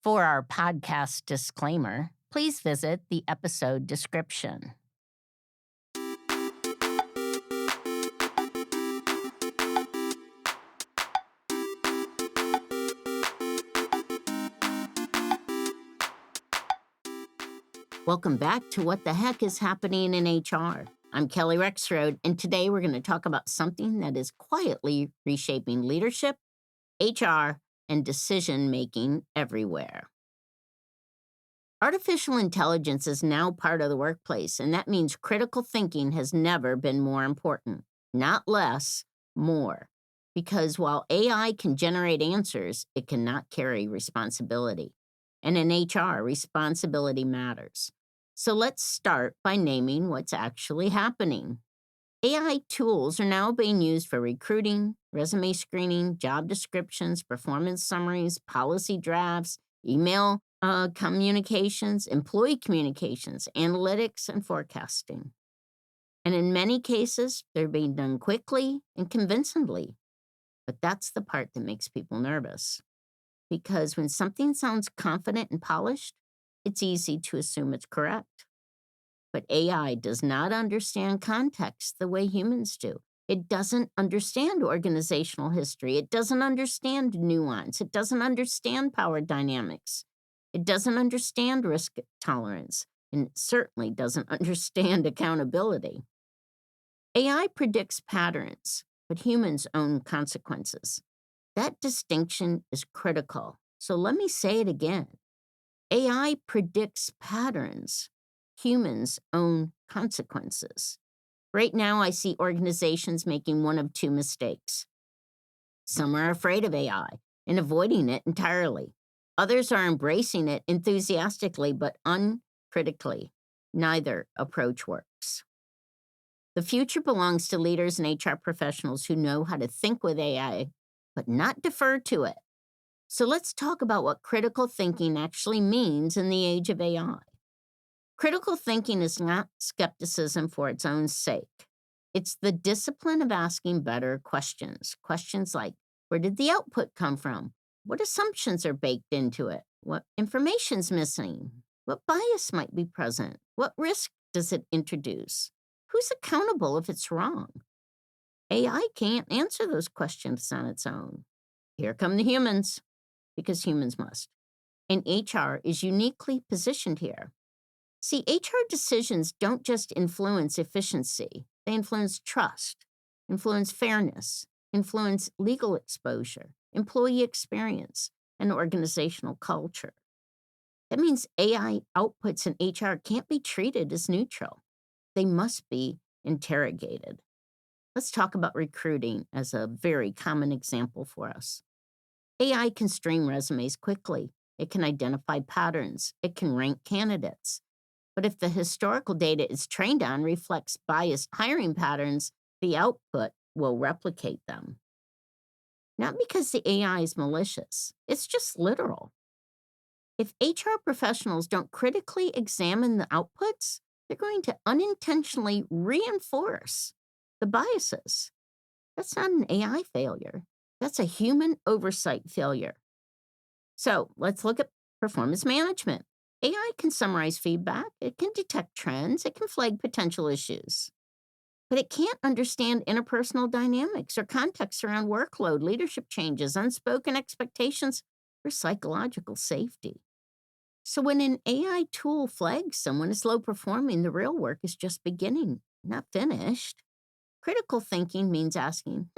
For our podcast disclaimer, please visit the episode description. Welcome back to What the Heck is Happening in HR. I'm Kelley Rexroad, and today we're going to talk about something that is quietly reshaping leadership, HR, and decision-making everywhere. Artificial intelligence is now part of the workplace, and that means critical thinking has never been more important. Not less, more. Because while AI can generate answers, it cannot carry responsibility. And in HR, responsibility matters. So let's start by naming what's actually happening. AI tools are now being used for recruiting, resume screening, job descriptions, performance summaries, policy drafts, email communications, employee communications, analytics, and forecasting. And in many cases, they're being done quickly and convincingly. But that's the part that makes people nervous. Because when something sounds confident and polished, it's easy to assume it's correct. But AI does not understand context the way humans do. It doesn't understand organizational history. It doesn't understand nuance. It doesn't understand power dynamics. It doesn't understand risk tolerance. And it certainly doesn't understand accountability. AI predicts patterns, but humans own consequences. That distinction is critical. So let me say it again. AI predicts patterns. Humans own consequences. Right now, I see organizations making one of two mistakes. Some are afraid of AI and avoiding it entirely. Others are embracing it enthusiastically but uncritically. Neither approach works. The future belongs to leaders and HR professionals who know how to think with AI, but not defer to it. So let's talk about what critical thinking actually means in the age of AI. Critical thinking is not skepticism for its own sake. It's the discipline of asking better questions. Questions like, where did the output come from? What assumptions are baked into it? What information's missing? What bias might be present? What risk does it introduce? Who's accountable if it's wrong? AI can't answer those questions on its own. Here come the humans, because humans must. And HR is uniquely positioned here. See, HR decisions don't just influence efficiency, they influence trust, influence fairness, influence legal exposure, employee experience, and organizational culture. That means AI outputs in HR can't be treated as neutral. They must be interrogated. Let's talk about recruiting as a very common example for us. AI can stream resumes quickly. It can identify patterns. It can rank candidates. But if the historical data it's trained on reflects biased hiring patterns, the output will replicate them. Not because the AI is malicious, it's just literal. If HR professionals don't critically examine the outputs, they're going to unintentionally reinforce the biases. That's not an AI failure. That's a human oversight failure. So let's look at performance management. AI can summarize feedback, it can detect trends, it can flag potential issues. But it can't understand interpersonal dynamics or context around workload, leadership changes, unspoken expectations, or psychological safety. So when an AI tool flags someone as low performing, the real work is just beginning, not finished. Critical thinking means asking,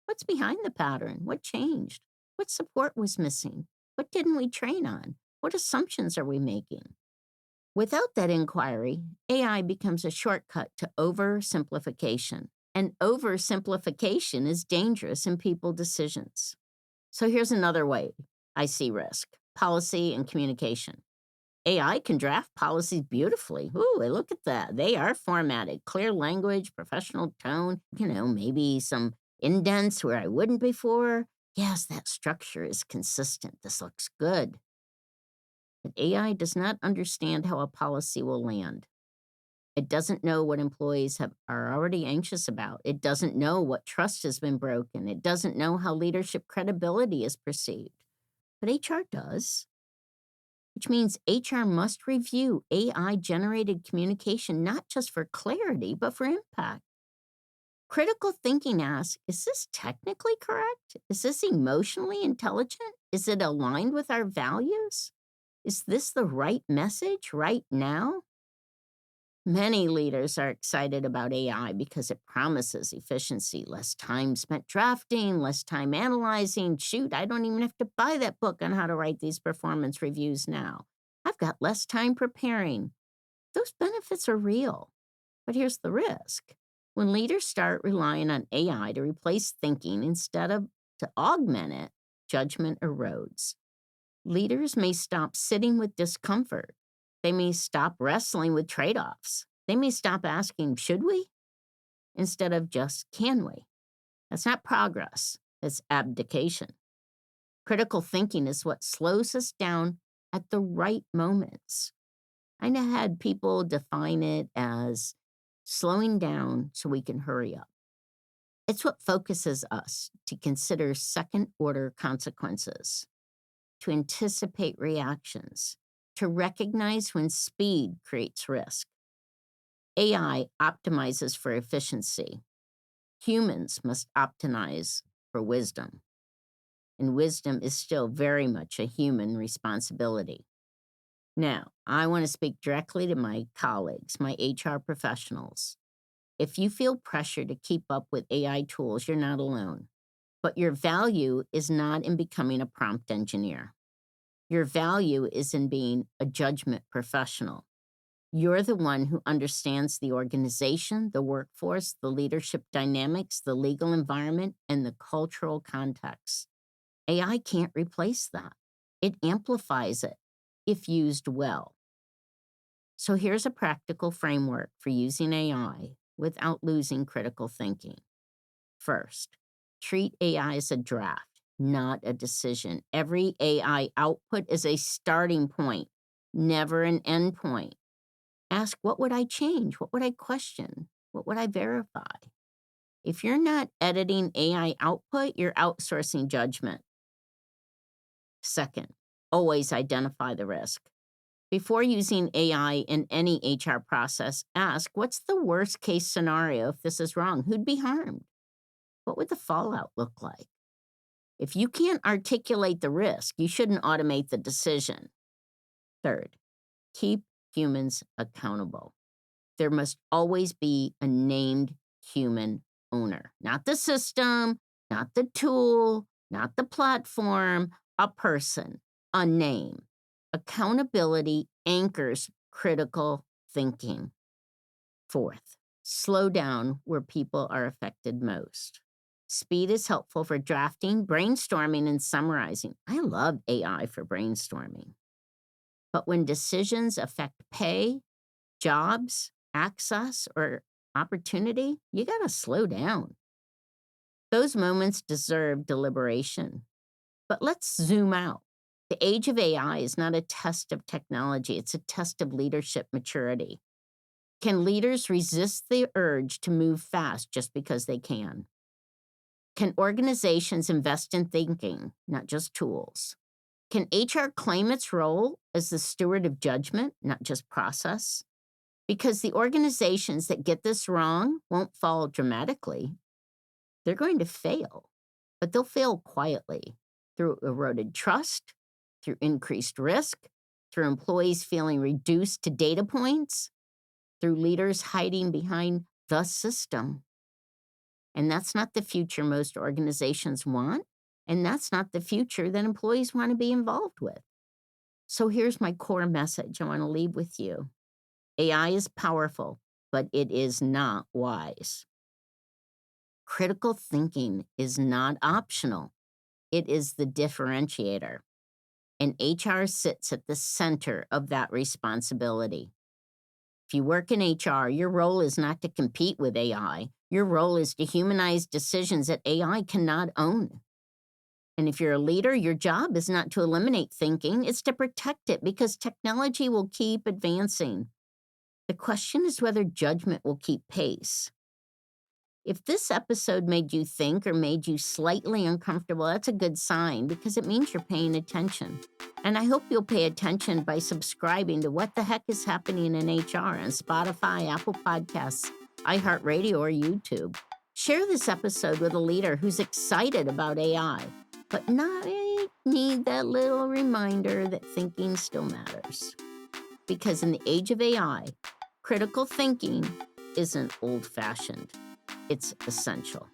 what's behind the pattern? What changed? What support was missing? What didn't we train on? What assumptions are we making? Without that inquiry, AI becomes a shortcut to oversimplification. And oversimplification is dangerous in people decisions. So here's another way I see risk: policy and communication. AI can draft policies beautifully. Ooh, look at that. They are formatted, clear language, professional tone, maybe some indents where I wouldn't before. Yes, that structure is consistent. This looks good. But AI does not understand how a policy will land. It doesn't know what employees are already anxious about. It doesn't know what trust has been broken. It doesn't know how leadership credibility is perceived. But HR does. which means HR must review AI generated communication not just for clarity, but for impact. Critical thinking asks, is this technically correct? Is this emotionally intelligent? Is it aligned with our values? Is this the right message right now? Many leaders are excited about AI because it promises efficiency, less time spent drafting, less time analyzing. Shoot, I don't even have to buy that book on how to write these performance reviews now. I've got less time preparing. Those benefits are real. But here's the risk. When leaders start relying on AI to replace thinking instead of to augment it, judgment erodes. Leaders may stop sitting with discomfort. They may stop wrestling with trade offs. They may stop asking, should we? Instead of just, can we? That's not progress, it's abdication. Critical thinking is what slows us down at the right moments. I had people define it as slowing down so we can hurry up. It's what focuses us to consider second order consequences, to anticipate reactions, to recognize when speed creates risk. AI optimizes for efficiency. Humans must optimize for wisdom. And wisdom is still very much a human responsibility. Now, I want to speak directly to my colleagues, my HR professionals. If you feel pressure to keep up with AI tools, you're not alone. But your value is not in becoming a prompt engineer. Your value is in being a judgment professional. You're the one who understands the organization, the workforce, the leadership dynamics, the legal environment, and the cultural context. AI can't replace that. It amplifies it if used well. So here's a practical framework for using AI without losing critical thinking. First, treat AI as a draft, not a decision. Every AI output is a starting point, never an end point. Ask, what would I change? What would I question? What would I verify? If you're not editing AI output, you're outsourcing judgment. Second, always identify the risk. Before using AI in any HR process, ask, what's the worst case scenario if this is wrong? Who'd be harmed? What would the fallout look like? If you can't articulate the risk, you shouldn't automate the decision. Third, keep humans accountable. There must always be a named human owner, not the system, not the tool, not the platform, a person, a name. Accountability anchors critical thinking. Fourth, slow down where people are affected most. Speed is helpful for drafting, brainstorming, and summarizing. I love AI for brainstorming. But when decisions affect pay, jobs, access, or opportunity, you got to slow down. Those moments deserve deliberation. But let's zoom out. The age of AI is not a test of technology, it's a test of leadership maturity. Can leaders resist the urge to move fast just because they can? Can organizations invest in thinking, not just tools? Can HR claim its role as the steward of judgment, not just process? Because the organizations that get this wrong won't fall dramatically. They're going to fail, but they'll fail quietly through eroded trust, through increased risk, through employees feeling reduced to data points, through leaders hiding behind the system. And that's not the future most organizations want, and that's not the future that employees want to be involved with. So here's my core message I want to leave with you. AI is powerful, but it is not wise. Critical thinking is not optional. It is the differentiator. And HR sits at the center of that responsibility. If you work in HR, your role is not to compete with AI. Your role is to humanize decisions that AI cannot own. And if you're a leader, your job is not to eliminate thinking, it's to protect it because technology will keep advancing. The question is whether judgment will keep pace. If this episode made you think or made you slightly uncomfortable, that's a good sign because it means you're paying attention. And I hope you'll pay attention by subscribing to What the Heck is Happening in HR on Spotify, Apple Podcasts, iHeartRadio, or YouTube. Share this episode with a leader who's excited about AI, but need that little reminder that thinking still matters. Because in the age of AI, critical thinking isn't old-fashioned. It's essential.